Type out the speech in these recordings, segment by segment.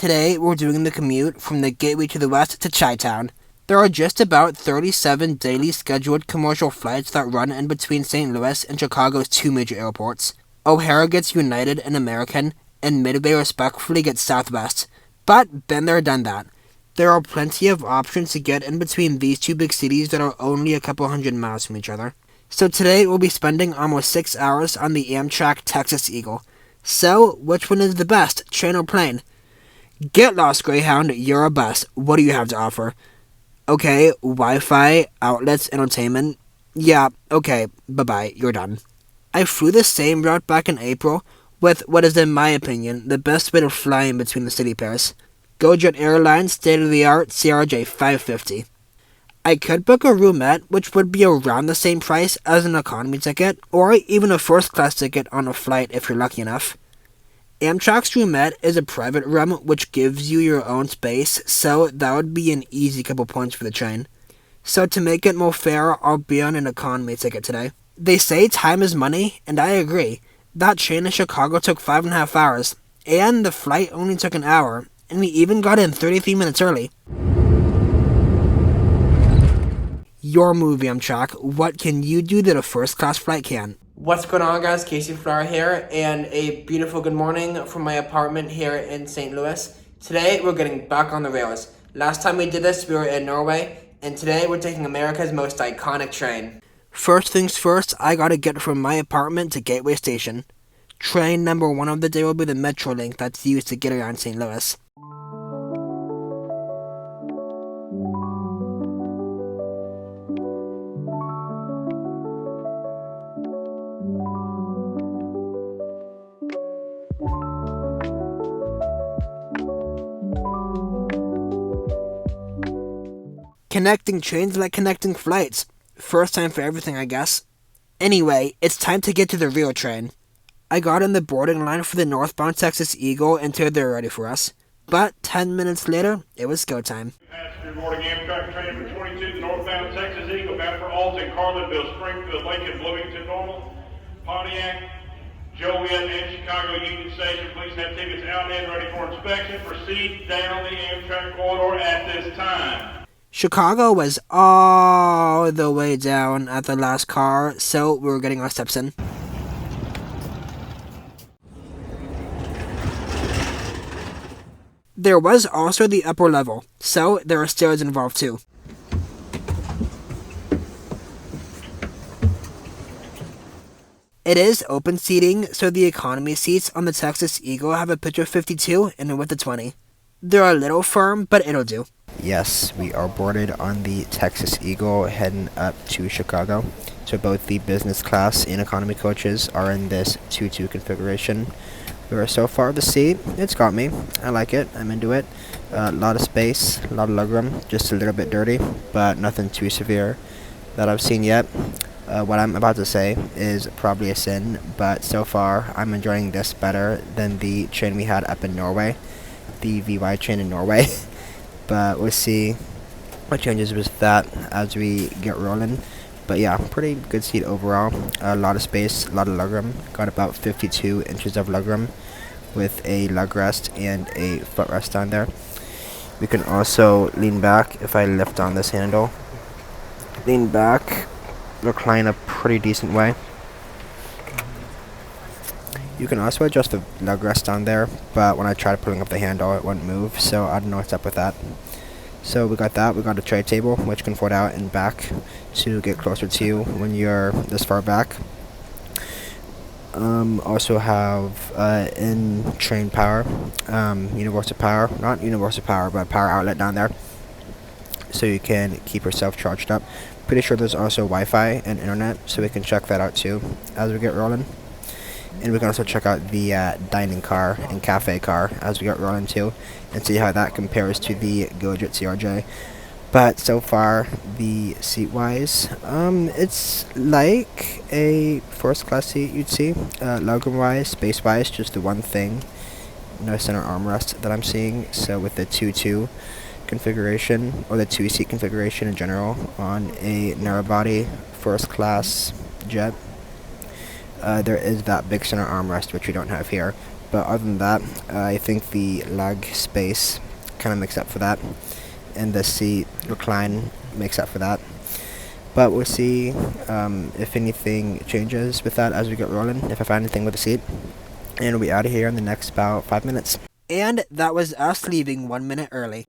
Today, we're doing the commute from the gateway to the west to Chi-Town. There are just about 37 daily scheduled commercial flights that run in between St. Louis and Chicago's two major airports. O'Hare gets United and American, and Midway respectfully gets Southwest. But been there, done that. There are plenty of options to get in between these two big cities that are only a couple hundred miles from each other. So today, we'll be spending almost 6 hours on the Amtrak Texas Eagle. So, which one is the best, train or plane? Get lost, Greyhound, you're a bus. What do you have to offer? Okay, Wi-Fi, outlets, entertainment. Yeah, okay, bye-bye, you're done. I flew the same route back in April with what is, in my opinion, the best way to fly in between the city pairs. GoJet Airlines state-of-the-art CRJ-550. I could book a roomette, which would be around the same price as an economy ticket, or even a first-class ticket on a flight if you're lucky enough. Amtrak's roomette is a private room which gives you your own space, so that would be an easy couple points for the train. So to make it more fair, I'll be on an economy ticket today. They say time is money, and I agree. That train to Chicago took 5.5 hours, and the flight only took an hour, and we even got in 33 minutes early. Your move, Amtrak. What can you do that a first-class flight can't? What's going on, guys? Casey Flower here, and a beautiful good morning from my apartment here in St. Louis. Today, we're getting back on the rails. Last time we did this, we were in Norway, and today we're taking America's most iconic train. First things first, I gotta get from my apartment to Gateway Station. Train number 1 of the day will be the Metrolink that's used to get around St. Louis. Connecting trains like connecting flights. First time for everything, I guess. Anyway, it's time to get to the real train. I got in the boarding line for the northbound Texas Eagle until they're ready for us. But 10 minutes later, it was go time. Passenger boarding Amtrak train number 22, the northbound Texas Eagle, bound for Alton, Carlinville, Springfield, Lincoln, Bloomington, Normal, Pontiac, Joliet, and Chicago Union Station. Please have tickets out and ready for inspection. Proceed down the Amtrak corridor at this time. Chicago was all the way down at the last car, so we were getting our steps in. There was also the upper level, so there are stairs involved too. It is open seating, so the economy seats on the Texas Eagle have a pitch of 52 and a width of 20. They're a little firm, but it'll do. Yes, we are boarded on the Texas Eagle heading up to Chicago. So both the business class and economy coaches are in this 2-2 configuration. We are so far the seat. It's got me. I like it. I'm into it. A lot of space, a lot of legroom. Just a little bit dirty, but nothing too severe that I've seen yet. What I'm about to say is probably a sin, but so far I'm enjoying this better than the train we had up in Norway, the VY train in Norway. But we'll see what changes with that as we get rolling. But yeah, pretty good seat overall. A lot of space, a lot of legroom. Got about 52 inches of legroom with a lug rest and a footrest on there. We can also lean back if I lift on this handle. Lean back, recline a pretty decent way. You can also adjust the lug rest on there, but when I tried pulling up the handle, it wouldn't move, so I don't know what's up with that. So we got that. We got a tray table, which can fold out and back to get closer to you when you're this far back. Also have in-train power, universal power, not universal power, but power outlet down there, so you can keep yourself charged up. Pretty sure there's also Wi-Fi and internet, so we can check that out too as we get rolling. And we can also check out the dining car and cafe car as we get rolling too, and see how that compares to the GoJet CRJ. But so far, the seat-wise, it's like a first-class seat you'd see. Legroom-wise, space-wise, just the one thing. No center armrest that I'm seeing. So with the 2-2 configuration, or the 2-seat configuration in general, on a narrow-body first-class jet, there is that big center armrest, which we don't have here. But other than that, I think the leg space kind of makes up for that, and the seat recline makes up for that. But we'll see if anything changes with that as we get rolling, if I find anything with the seat. And we'll be out of here in the next about 5 minutes. And that was us leaving 1 minute early.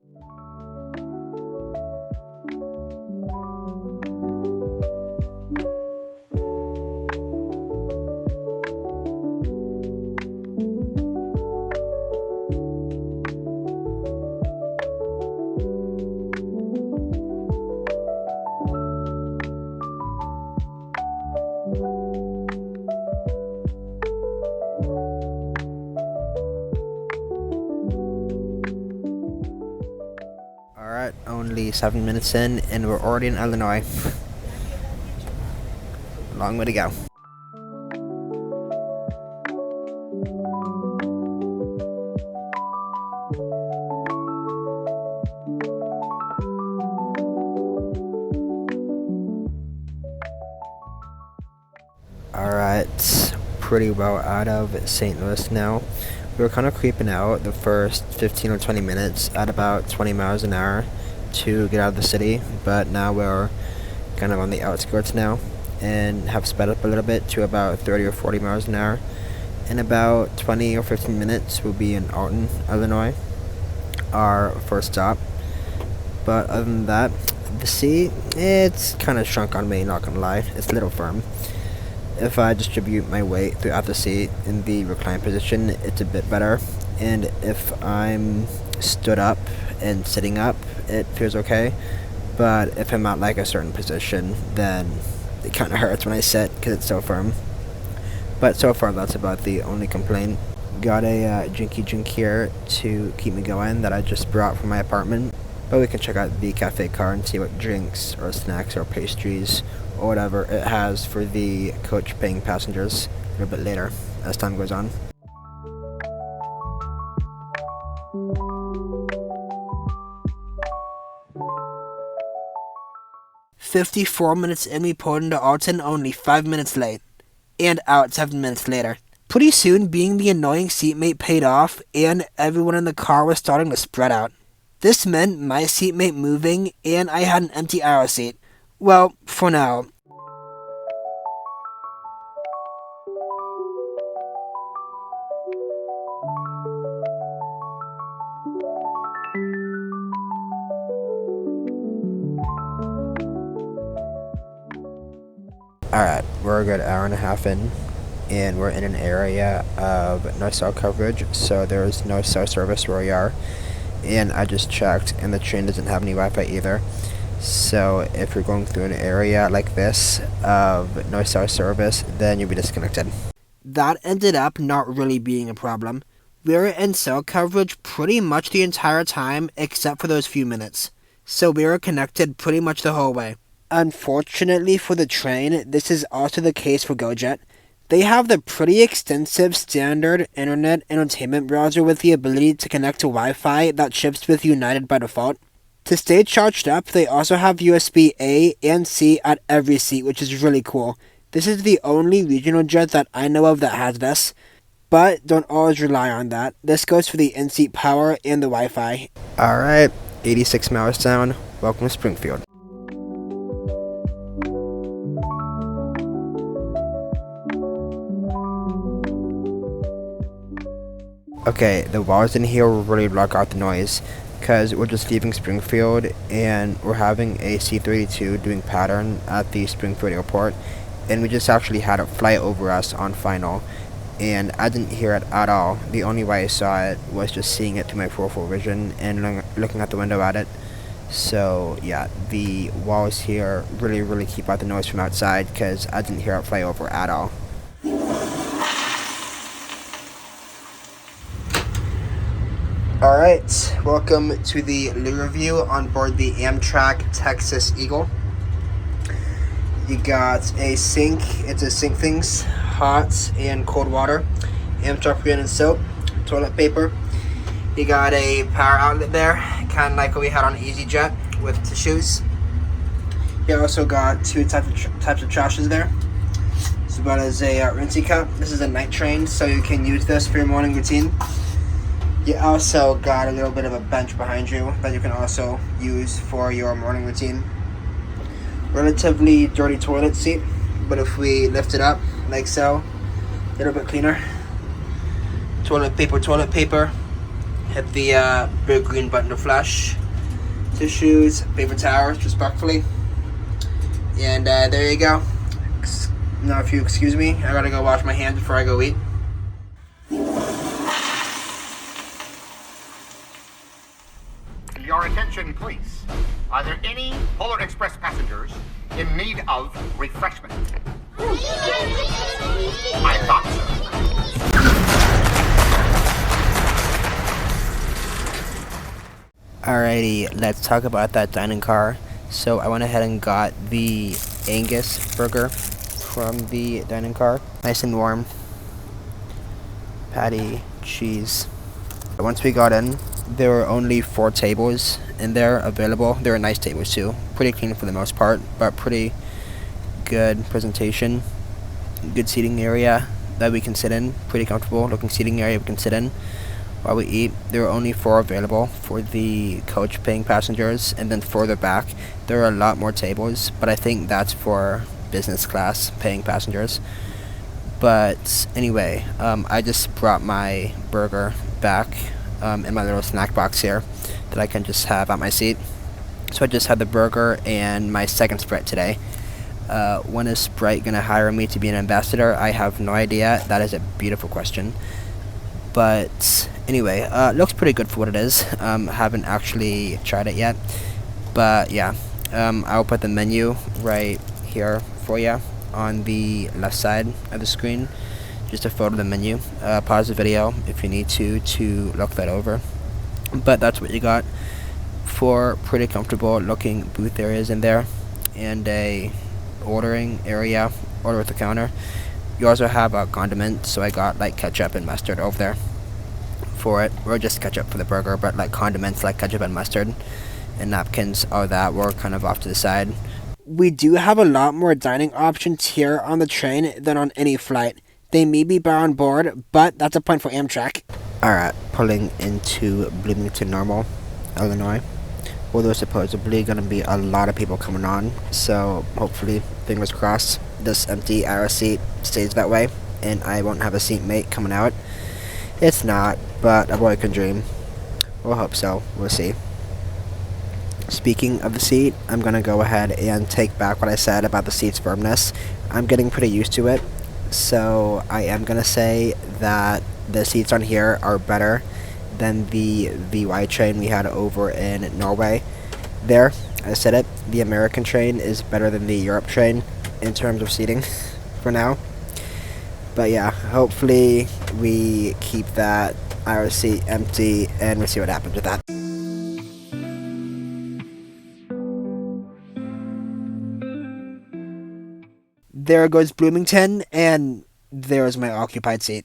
Alright, only 7 minutes in, and we're already in Illinois. Long way to go. Alright, pretty well out of St. Louis now. We were kind of creeping out the first 15 or 20 minutes at about 20 miles an hour to get out of the city, but now we're kind of on the outskirts now and have sped up a little bit to about 30 or 40 miles an hour. In about 20 or 15 minutes, we'll be in Alton, Illinois, our first stop. But other than that, the seat, it's kind of shrunk on me, not gonna lie. It's a little firm. If I distribute my weight throughout the seat in the recline position, it's a bit better. And if I'm stood up and sitting up, it feels okay. But if I'm at like a certain position, then it kind of hurts when I sit because it's so firm. But so far, that's about the only complaint. Got a drinky drink here to keep me going that I just brought from my apartment. But we can check out the cafe car and see what drinks or snacks or pastries or whatever it has for the coach paying passengers a little bit later as time goes on. "54 minutes in, we pulled into Alton, only 5 minutes late. And out 7 minutes later. Pretty soon, being the annoying seatmate paid off, and everyone in the car was starting to spread out. This meant my seatmate moving, and I had an empty aisle seat. Well, for now. Alright, we're a good hour and a half in, and we're in an area of no cell coverage, so there's no cell service where we are. And I just checked, and the train doesn't have any Wi-Fi either. So if you're going through an area like this of no cell service, then you'll be disconnected. That ended up not really being a problem. We were in cell coverage pretty much the entire time except for those few minutes. So we were connected pretty much the whole way. Unfortunately for the train, this is also the case for GoJet. They have the pretty extensive standard internet entertainment browser with the ability to connect to Wi-Fi that ships with United by default. To stay charged up, they also have USB A and C at every seat, which is really cool. This is the only regional jet that I know of that has this. But don't always rely on that. This goes for the in-seat power and the Wi-Fi. Alright, 86 miles down. Welcome to Springfield. Okay, the walls in here will really block out the noise, because we're just leaving Springfield, and we're having a C-32 doing pattern at the Springfield airport, and we just actually had it fly over us on final, and I didn't hear it at all. The only way I saw it was just seeing it through my peripheral vision and looking out the window at it. So yeah, the walls here really keep out the noise from outside, because I didn't hear it fly over at all. Alright, welcome to the Lou review on board the Amtrak Texas Eagle. You got a sink, it's a sink things, hot and cold water, Amtrak branded soap, toilet paper. You got a power outlet there, kind of like what we had on EasyJet with tissues. You also got two types of trashes there. as well as a rinsey cup. This is a night train, so you can use this for your morning routine. You also got a little bit of a bench behind you that you can also use for your morning routine. Relatively dirty toilet seat, but if we lift it up like so, a little bit cleaner. Toilet paper. Hit the big green button to flush. Tissues, paper towels, respectfully. And there you go. Now if you excuse me, I gotta go wash my hands before I go eat. Your attention, please. Are there any Polar Express passengers in need of refreshment? I thought so. Alrighty, let's talk about that dining car. So I went ahead and got the Angus burger from the dining car. Nice and warm. Patty, cheese. Once we got in, there were only 4 tables in there available. They were nice tables too. Pretty clean for the most part, but pretty good presentation. Good seating area that we can sit in. Pretty comfortable looking seating area we can sit in while we eat. There were only 4 available for the coach paying passengers, and then further back there are a lot more tables, but I think that's for business class paying passengers. But anyway, I just brought my burger back in my little snack box here that I can just have at my seat. So I just had the burger and my second Sprite today. When is Sprite gonna hire me to be an ambassador? I have no idea. That is a beautiful question. But anyway, looks pretty good for what it is. Haven't actually tried it yet, but yeah, I'll put the menu right here for you on the left side of the screen. Just a photo of the menu. Pause the video if you need to look that over. But that's what you got. 4 pretty comfortable looking booth areas in there, and a ordering area, order at the counter. You also have a condiment, so I got like ketchup and mustard over there for it, or just ketchup for the burger, but like condiments like ketchup and mustard, and napkins, all that were kind of off to the side. We do have a lot more dining options here on the train than on any flight. They may be bar on board, but that's a point for Amtrak. Alright, pulling into Bloomington Normal, Illinois. Well, there's supposedly going to be a lot of people coming on, so hopefully, fingers crossed, this empty aisle seat stays that way, and I won't have a seatmate coming out. It's not, but a boy can dream. We'll hope so. We'll see. Speaking of the seat, I'm going to go ahead and take back what I said about the seat's firmness. I'm getting pretty used to it. So I am going to say that the seats on here are better than the VY train we had over in Norway. There, I said it, the American train is better than the Europe train in terms of seating for now. But yeah, hopefully we keep that aisle seat empty and we'll see what happens with that. There goes Bloomington, and there's my occupied seat.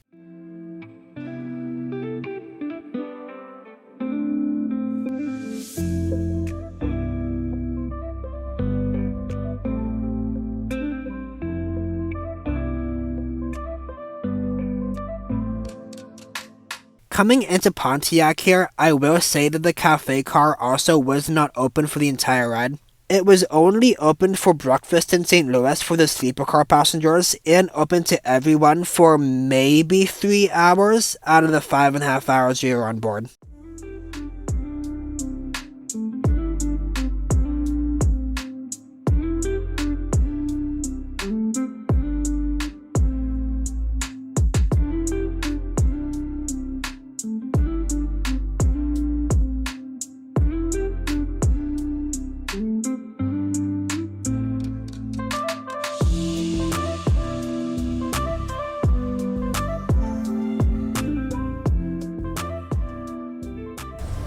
Coming into Pontiac here, I will say that the cafe car also was not open for the entire ride. It was only open for breakfast in St. Louis for the sleeper car passengers, and open to everyone for maybe 3 hours out of the 5.5 hours you were on board.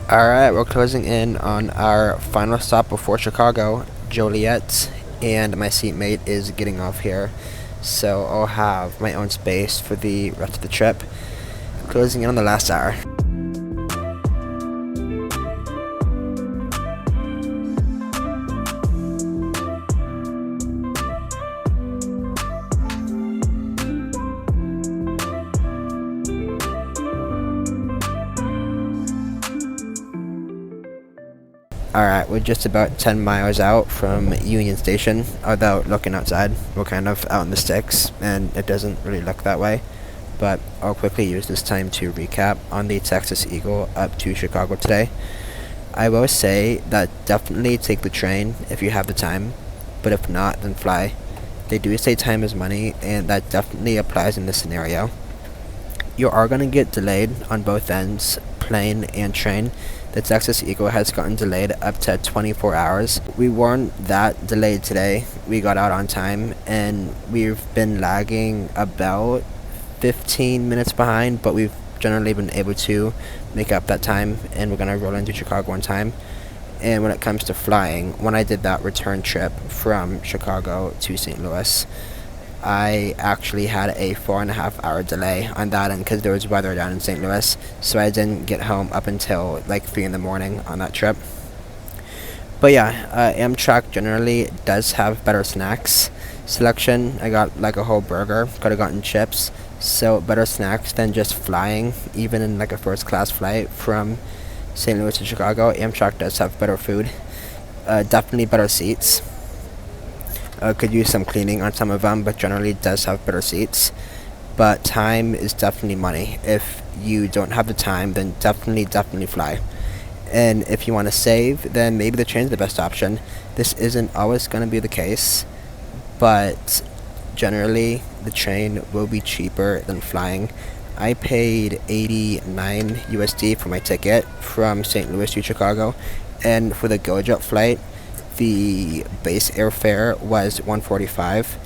Alright, we're closing in on our final stop before Chicago, Joliet, and my seatmate is getting off here, so I'll have my own space for the rest of the trip. Closing in on the last hour. Alright, we're just about 10 miles out from Union Station, although looking outside, we're kind of out in the sticks, and it doesn't really look that way. But I'll quickly use this time to recap on the Texas Eagle up to Chicago today. I will say that definitely take the train if you have the time, but if not, then fly. They do say time is money, and that definitely applies in this scenario. You are going to get delayed on both ends, plane and train. The Texas Eagle has gotten delayed up to 24 hours. We weren't that delayed today. We got out on time, and we've been lagging about 15 minutes behind, but we've generally been able to make up that time, and we're going to roll into Chicago on time. And when it comes to flying, when I did that return trip from Chicago to St. Louis, I actually had a 4.5 hour delay on that end because there was weather down in St. Louis, so I didn't get home up until like 3 in the morning on that trip. But yeah, Amtrak generally does have better snacks selection. I got like a whole burger, could have gotten chips, so better snacks than just flying, even in like a first class flight from St. Louis to Chicago. Amtrak does have better food, definitely better seats. Could use some cleaning on some of them, but generally does have better seats. But time is definitely money. If you don't have the time, then definitely fly. And if you want to save, then maybe the train's the best option. This isn't always going to be the case, but generally the train will be cheaper than flying. I paid $89 USD for my ticket from St. Louis to Chicago, and for the GoJet flight, the base airfare was $145,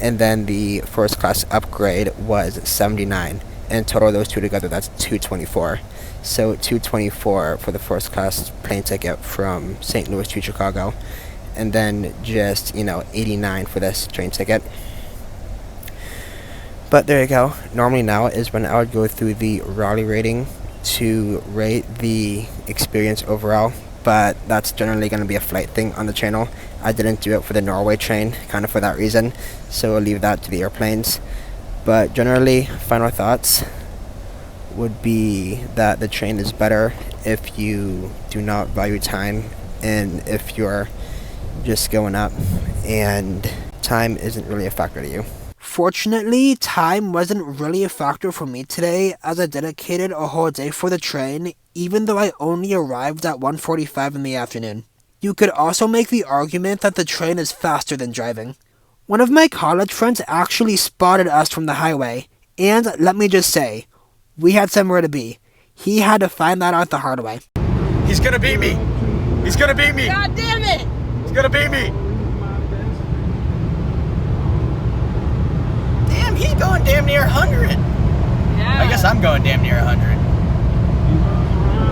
and then the first class upgrade was $79. And total those two together, that's $224. So $224 for the first class plane ticket from St. Louis to Chicago, and then just $89 for this train ticket. But there you go. Normally now is when I would go through the Raleigh rating to rate the experience overall, but that's generally going to be a flight thing on the channel. I didn't do it for the Norway train, kind of for that reason, so I'll leave that to the airplanes. But generally, final thoughts would be that the train is better if you do not value time, and if you're just going up and time isn't really a factor to you. Fortunately, time wasn't really a factor for me today, as I dedicated a whole day for the train, even though I only arrived at 1:45 in the afternoon. You could also make the argument that the train is faster than driving. One of my college friends actually spotted us from the highway, and let me just say, we had somewhere to be. He had to find that out the hard way. He's gonna beat me! He's gonna beat me! God damn it! He's gonna beat me! Damn, he's going damn near 100. Yeah. I guess I'm going damn near 100.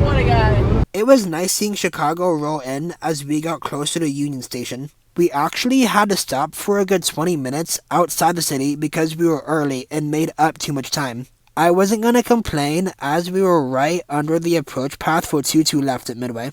What a guy. It was nice seeing Chicago roll in as we got closer to Union Station. We actually had to stop for a good 20 minutes outside the city because we were early and made up too much time. I wasn't gonna complain as we were right under the approach path for 22 left at Midway.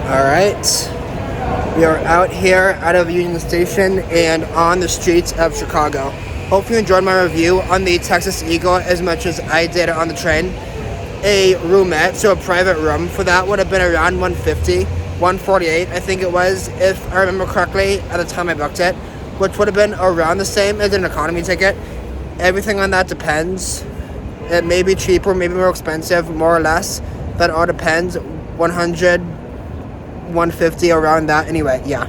Alright, we are out here out of Union Station and on the streets of Chicago. Hope you enjoyed my review on the Texas Eagle as much as I did on the train. A roomette, so a private room, for that would have been around $150, $148 I think it was, if I remember correctly at the time I booked it. which would have been around the same as an economy ticket. Everything on that depends. It may be cheaper, maybe more expensive, more or less. That all depends. 100, 150, around that. Anyway, yeah.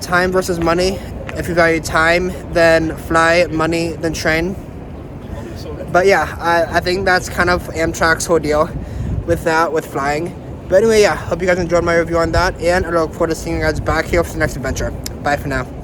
Time versus money. If you value time, then fly, money, then train. But yeah, I think that's kind of Amtrak's whole deal with that, with flying. But anyway, yeah, hope you guys enjoyed my review on that, and I look forward to seeing you guys back here for the next adventure. Bye for now.